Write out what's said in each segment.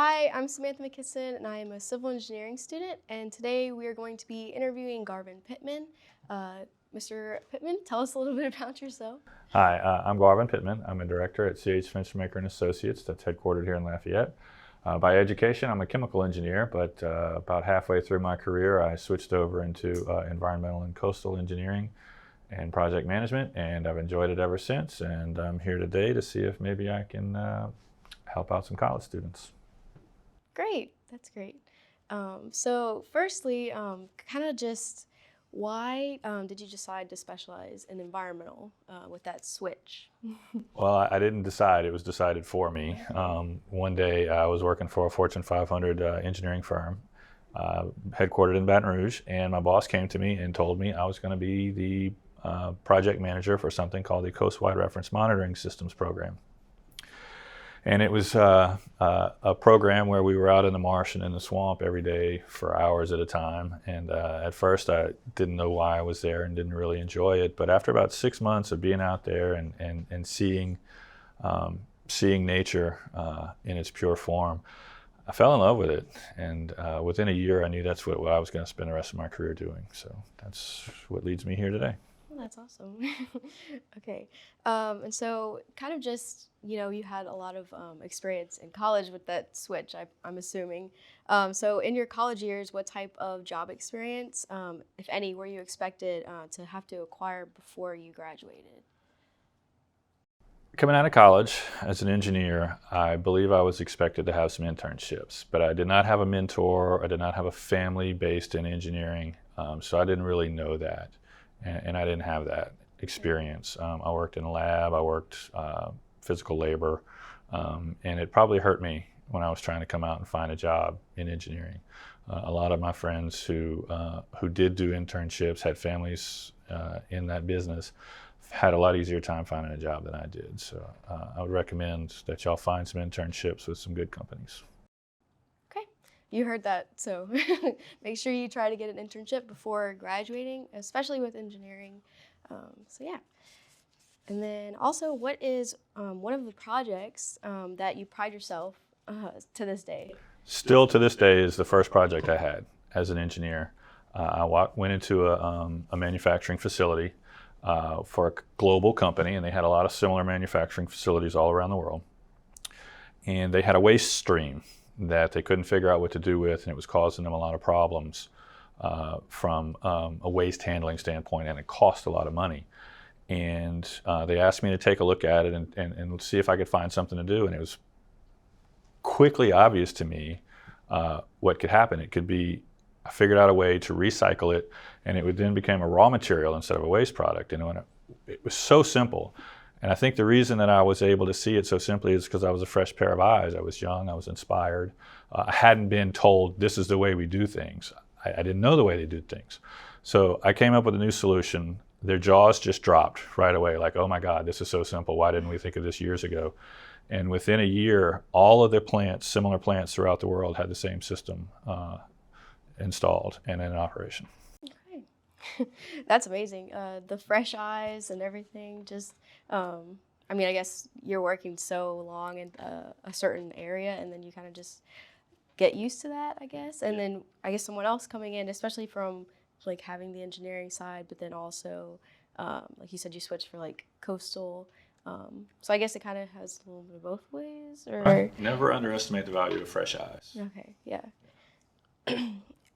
Hi, I'm Samantha Mckisson, and I am a civil engineering student. And today we are going to be interviewing Garvin Pittman. Mr. Pittman, tell us a little bit about yourself. Hi, I'm Garvin Pittman. I'm a director at Fenstermaker Associates that's headquartered here in Lafayette. By education, I'm a chemical engineer, but about halfway through my career, I switched over into environmental and coastal engineering and project management, and I've enjoyed it ever since. And I'm here today to see if maybe I can help out some college students. Great, that's great. So firstly, kind of just why did you decide to specialize in environmental with that switch? Well, I didn't decide. It was decided for me. One day I was working for a Fortune 500 engineering firm headquartered in Baton Rouge, and my boss came to me and told me I was going to be the project manager for something called the Coastwide Reference Monitoring Systems Program. And it was a program where we were out in the marsh and in the swamp every day for hours at a time. And at first I didn't know why I was there and didn't really enjoy it. But after about 6 months of being out there and seeing nature in its pure form, I fell in love with it. And within a year, I knew that's what I was going to spend the rest of my career doing. So that's what leads me here today. Well, that's awesome. Okay. And so kind of just, you had a lot of experience in college with that switch, I'm assuming. So in your college years, what type of job experience, if any, were you expected to have to acquire before you graduated? Coming out of college as an engineer, I believe I was expected to have some internships, but I did not have a mentor. I did not have a family based in engineering, so I didn't really know that, and I didn't have that experience. I worked in a lab, I worked physical labor, and it probably hurt me when I was trying to come out and find a job in engineering. A lot of my friends who did do internships, had families in that business, had a lot easier time finding a job than I did. So I would recommend that y'all find some internships with some good companies. Okay, you heard that. So make sure you try to get an internship before graduating, especially with engineering. So yeah. And then also, what is one of the projects that you pride yourself to this day? Still to this day is the first project I had as an engineer. Went into a manufacturing facility for a global company, and they had a lot of similar manufacturing facilities all around the world. And they had a waste stream that they couldn't figure out what to do with, and it was causing them a lot of problems from a waste handling standpoint, and it cost a lot of money. And they asked me to take a look at it and see if I could find something to do, and it was quickly obvious to me what could happen. It could be, I figured out a way to recycle it, and it would then become a raw material instead of a waste product. And it was so simple. And I think the reason that I was able to see it so simply is because I was a fresh pair of eyes. I was young, I was inspired. I hadn't been told this is the way we do things. I didn't know the way they did things. So I came up with a new solution. Their jaws just dropped right away, like, oh my God, this is so simple. Why didn't we think of this years ago? And within a year, all of their plants, similar plants throughout the world, had the same system installed and in operation. Okay. That's amazing. The fresh eyes and everything. Just, I mean, I guess you're working so long in a certain area, and then you kind of just get used to that, I guess. And then I guess someone else coming in, especially from like having the engineering side, but then also, like you said, you switched for like coastal. So I guess it kind of has a little bit of both ways, or Right. Never underestimate the value of fresh eyes. okay, yeah.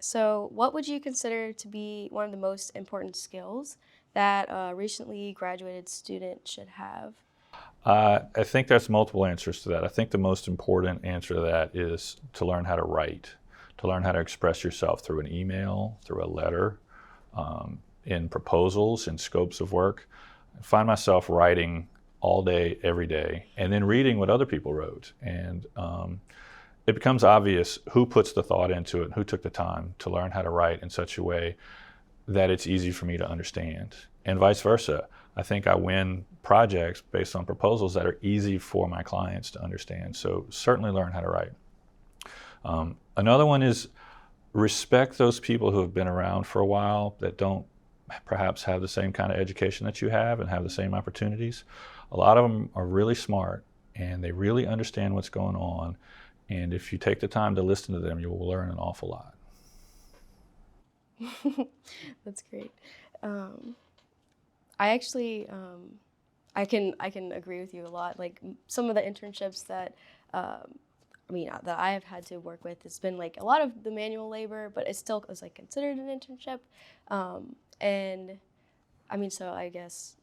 So what would you consider to be one of the most important skills that a recently graduated student should have? I think there's multiple answers to that. I think the most important answer to that is to learn how to write, to learn how to express yourself through an email, through a letter, in proposals, in scopes of work. I find myself writing all day, every day, and then reading what other people wrote. And it becomes obvious who puts the thought into it, and who took the time to learn how to write in such a way that it's easy for me to understand, and vice versa. I think I win projects based on proposals that are easy for my clients to understand. So certainly learn how to write. Another one is respect those people who have been around for a while that don't perhaps have the same kind of education that you have and have the same opportunities. A lot of them are really smart, and they really understand what's going on, And if you take the time to listen to them, you will learn an awful lot. That's great. I actually, I can agree with you a lot. Like some of the internships that, that I have had to work with, it's been like a lot of the manual labor, but it still is like considered an internship. And so I guess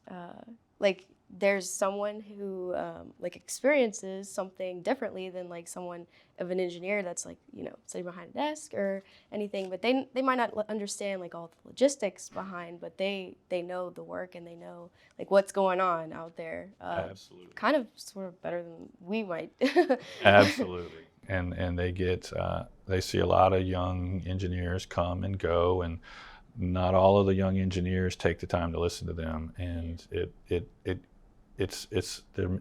like there's someone who like experiences something differently than like someone of an engineer that's like sitting behind a desk or anything, but they might not understand like all the logistics behind, but they know the work and they know like what's going on out there. Absolutely. Kind of sort of better than we might. Absolutely. And they see a lot of young engineers come and go, and not all of the young engineers take the time to listen to them, and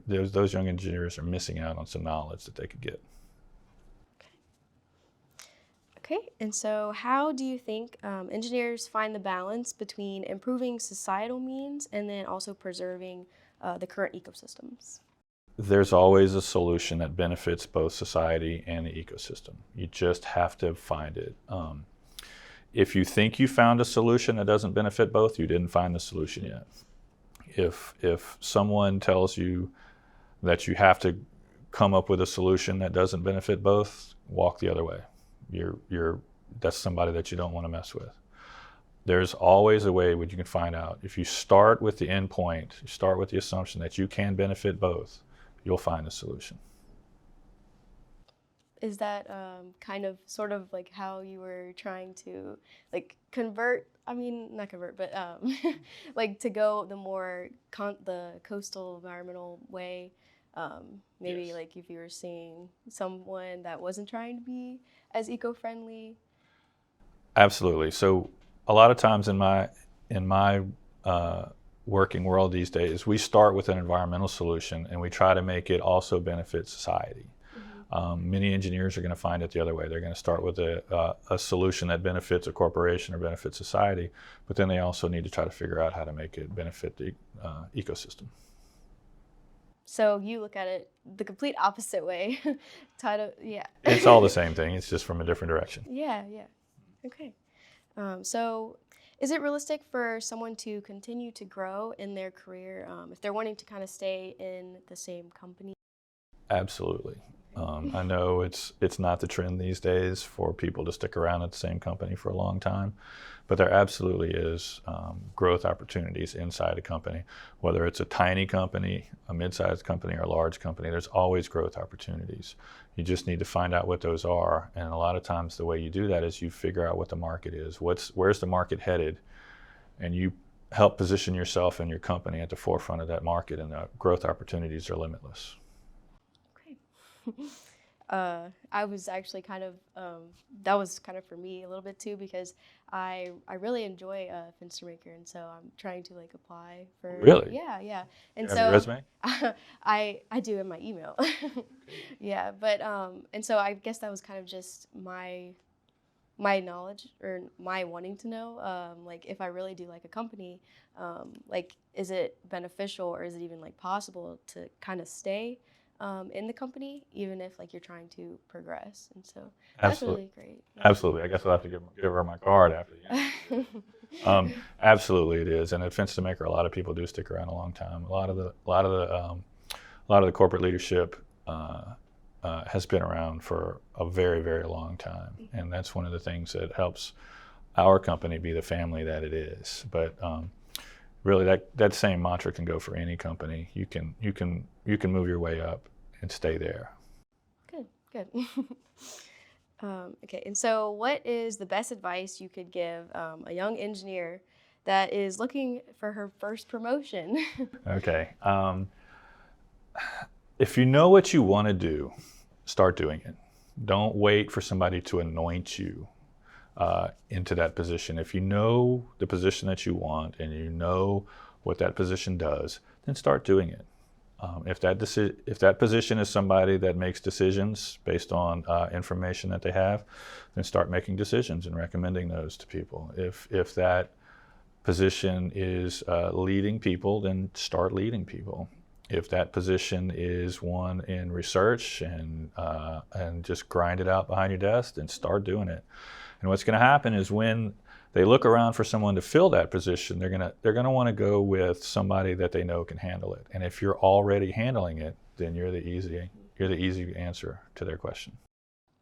those young engineers are missing out on some knowledge that they could get. Okay, and so how do you think engineers find the balance between improving societal means and then also preserving the current ecosystems? There's always a solution that benefits both society and the ecosystem. You just have to find it. If you think you found a solution that doesn't benefit both, you didn't find the solution yet. If someone tells you that you have to come up with a solution that doesn't benefit both, walk the other way. That's somebody that you don't want to mess with. There's always a way where you can find out. If you start with the end point, you start with the assumption that you can benefit both, you'll find a solution. Is that kind of sort of like how you were trying to like convert, not convert, but like to go the more the coastal environmental way? Maybe Yes. like if you were seeing someone that wasn't trying to be as eco-friendly. Absolutely. So a lot of times in my working world these days, we start with an environmental solution and we try to make it also benefit society. Many engineers are going to find it the other way. They're going to start with a solution that benefits a corporation or benefits society, but then they also need to try to figure out how to make it benefit the ecosystem. So you look at it the complete opposite way. Yeah. It's all the same thing. It's just from a different direction. Yeah. Okay. So is it realistic for someone to continue to grow in their career if they're wanting to kind of stay in the same company? Absolutely. I know it's not the trend these days for people to stick around at the same company for a long time, but there absolutely is growth opportunities inside a company. Whether it's a tiny company, a mid-sized company, or a large company, there's always growth opportunities. You just need to find out what those are, and a lot of times the way you do that is you figure out what the market is. Where's the market headed? And you help position yourself and your company at the forefront of that market, and the growth opportunities are limitless. I was actually kind of that was kind of for me a little bit too, because I really enjoy Fenstermaker, and so I'm trying to like apply for. Really? Yeah. And You have your resume? I do in my email. Yeah, but and so I guess that was kind of just my knowledge or my wanting to know like if I really do like a company, like is it beneficial or is it even like possible to kind of stay in the company, even if like you're trying to progress. And so that's really great. Yeah. Absolutely. I guess I'll have to give her my card after the interview. Absolutely, it is. And at Fenstermaker, a lot of people do stick around a long time. A lot of the corporate leadership has been around for a very, very long time, and that's one of the things that helps our company be the family that it is. But really, that same mantra can go for any company. You can move your way up and stay there. Good. Okay, and so what is the best advice you could give a young engineer that is looking for her first promotion? Okay. If you know what you want to do, start doing it. Don't wait for somebody to anoint you into that position. If you know the position that you want and you know what that position does, then start doing it. If that position is somebody that makes decisions based on information that they have, then start making decisions and recommending those to people. If that position is leading people, then start leading people. If that position is one in research and just grind it out behind your desk, then start doing it. And what's going to happen is when they look around for someone to fill that position, they're gonna want to go with somebody that they know can handle it. And if you're already handling it, then you're the easy answer to their question.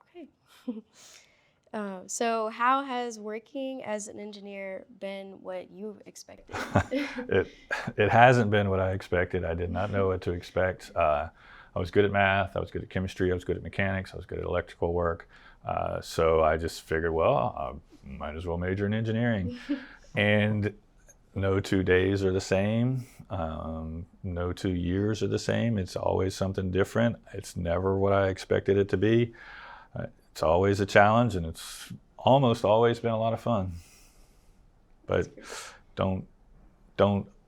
Okay. So how has working as an engineer been what you expected? it hasn't been what I expected. I did not know what to expect. I was good at math, I was good at chemistry, I was good at mechanics, I was good at electrical work. So I just figured, well, I might as well major in engineering. And no 2 days are the same. No 2 years are the same. It's always something different. It's never what I expected it to be. It's always a challenge, and it's almost always been a lot of fun. But don't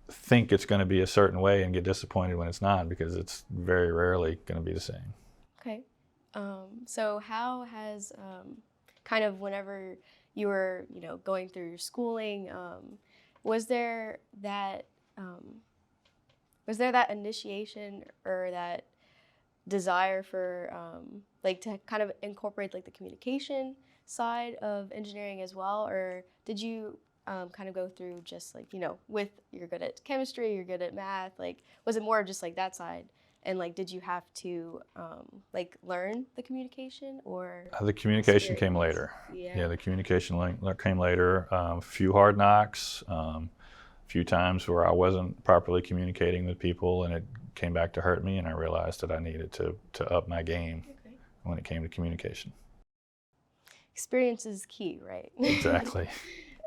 think it's going to be a certain way and get disappointed when it's not, because it's very rarely going to be the same. Okay. So how has kind of whenever you were, going through your schooling, was there that initiation or that desire for like to kind of incorporate like the communication side of engineering as well, or did you kind of go through just like with you're good at chemistry, you're good at math, like was it more of just like that side, and like did you have to like learn the communication or The communication came experience? later. Yeah. The communication came later. A few hard knocks, a few times where I wasn't properly communicating with people, and it came back to hurt me, and I realized that I needed to up my game Okay. when it came to communication. Experience is key, right? Exactly.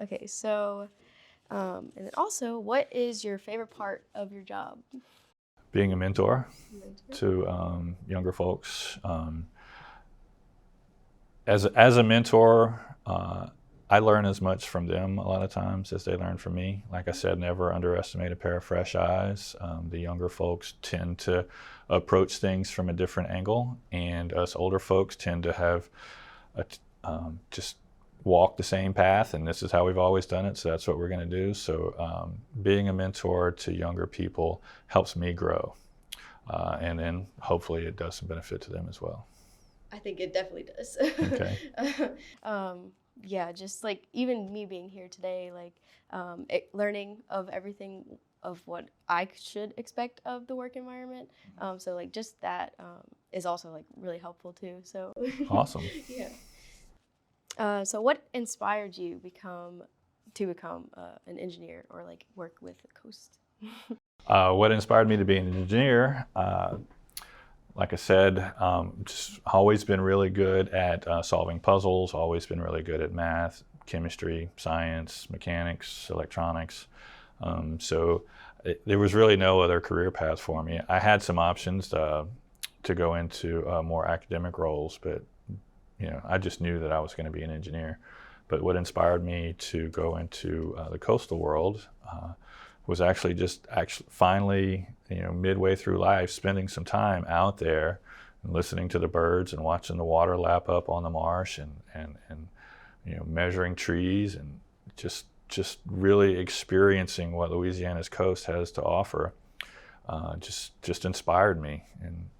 Okay, so and then also, what is your favorite part of your job? Being a mentor Mentor. to younger folks. As a mentor, I learn as much from them a lot of times as they learn from me. Like I said, never underestimate a pair of fresh eyes. The younger folks tend to approach things from a different angle, and us older folks tend to have just walk the same path, and this is how we've always done it, so that's what we're going to do. So being a mentor to younger people helps me grow, and then hopefully it does some benefit to them as well. I think it definitely does. Okay. Yeah, just like even me being here today, like learning of everything of what I should expect of the work environment. So like just that is also like really helpful too. So Awesome. yeah. So what inspired you to become an engineer or like work with Coast? What inspired me to be an engineer? Like I said, just always been really good at solving puzzles, always been really good at math, chemistry, science, mechanics, electronics. So there was really no other career path for me. I had some options to go into more academic roles, but I just knew that I was going to be an engineer. But what inspired me to go into the coastal world was actually finally, midway through life, spending some time out there and listening to the birds and watching the water lap up on the marsh and measuring trees and just really experiencing what Louisiana's coast has to offer. Just inspired me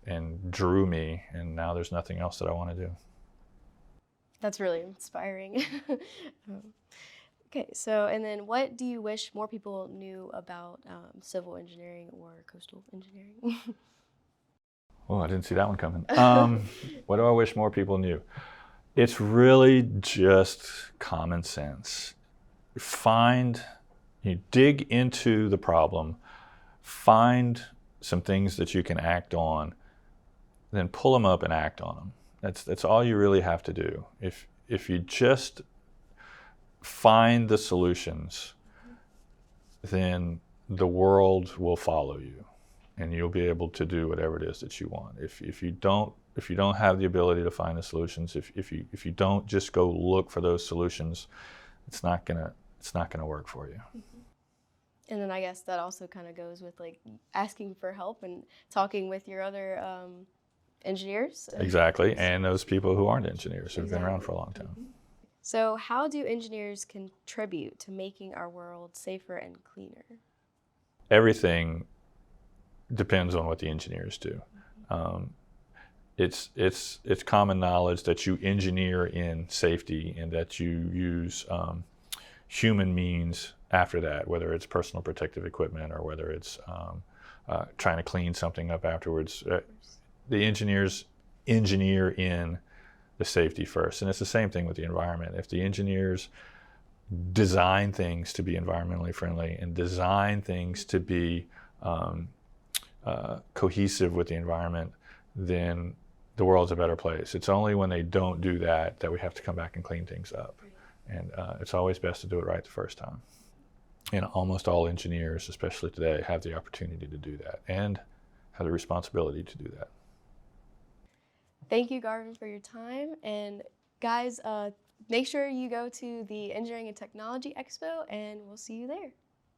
and drew me, and now there's nothing else that I want to do. That's really inspiring. Okay, so and then what do you wish more people knew about civil engineering or coastal engineering? Oh, I didn't see that one coming. What do I wish more people knew? It's really just common sense. You dig into the problem, find some things that you can act on, then pull them up and act on them. That's all you really have to do. If you just find the solutions, then the world will follow you, and you'll be able to do whatever it is that you want. If you don't have the ability to find the solutions, if you don't just go look for those solutions, it's not gonna work for you. And then I guess that also kind of goes with like asking for help and talking with your other engineers. Exactly, and those people who aren't engineers who've been around Exactly. for a long time. Mm-hmm. So how do engineers contribute to making our world safer and cleaner? Everything depends on what the engineers do. It's common knowledge that you engineer in safety and that you use human means after that, whether it's personal protective equipment or whether it's trying to clean something up afterwards. The engineers engineer in the safety first, and it's the same thing with the environment. If the engineers design things to be environmentally friendly and design things to be cohesive with the environment, then the world's a better place. It's only when they don't do that that we have to come back and clean things up. And it's always best to do it right the first time. And almost all engineers, especially today, have the opportunity to do that and have the responsibility to do that. Thank you, Garvin, for your time. And guys, make sure you go to the Engineering and Technology Expo, and we'll see you there.